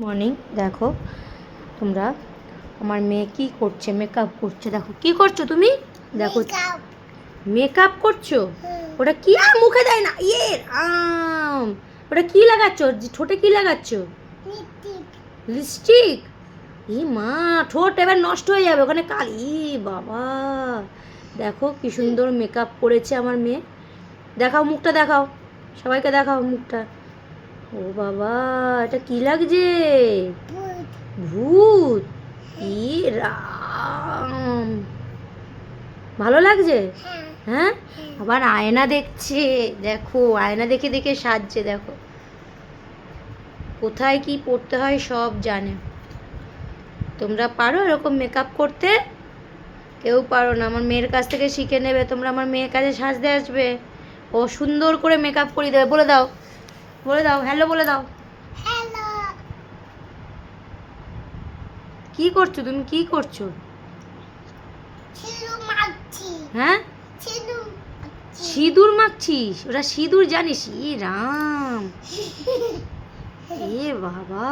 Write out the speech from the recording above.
Morning. দেখো তোমরা, আমার মেয়ে কি করছে, মেকআপ করছে। দেখো কি করছো তুমি, দেখো মেকআপ করছো। ওটা কি মুখে দেয় না, ওটা কি লাগাচ্ছ, ঠোঁটে কি লাগাচ্ছ? লিপস্টিক। ই মা, ঠোঁট এবার নষ্ট হয়ে যাবে, ওখানে কাল। ই বাবা, দেখো কি সুন্দর মেকআপ করেছে আমার মেয়ে। দেখাও মুখটা, দেখাও সবাইকে, দেখাও মুখটা। ও বাবা, এটা কি লাগছে? ভূত। ই রাম, ভালো লাগছে? হ্যাঁ, আবার আয়না দেখছে। দেখো আয়না দেখে দেখে সাজছে। দেখো কোথায় কি পড়তে হয় সব জানে। তোমরা পারো এরকম মেকআপ করতে? কেউ পারো না। আমার মেয়ের কাছ থেকে শিখে নেবে তোমরা, আমার মেয়ের কাছে সাজতে আসবে, ও সুন্দর করে মেকআপ করিয়ে দেবে। বলে দাও, বলে দাও হ্যালো, বলে দাও। কি করছো তুমি, কি করছো? হ্যাঁ, সিঁদুর মাখছিস? ওরা সিঁদুর জানিস? ই রাম, এ বাবা।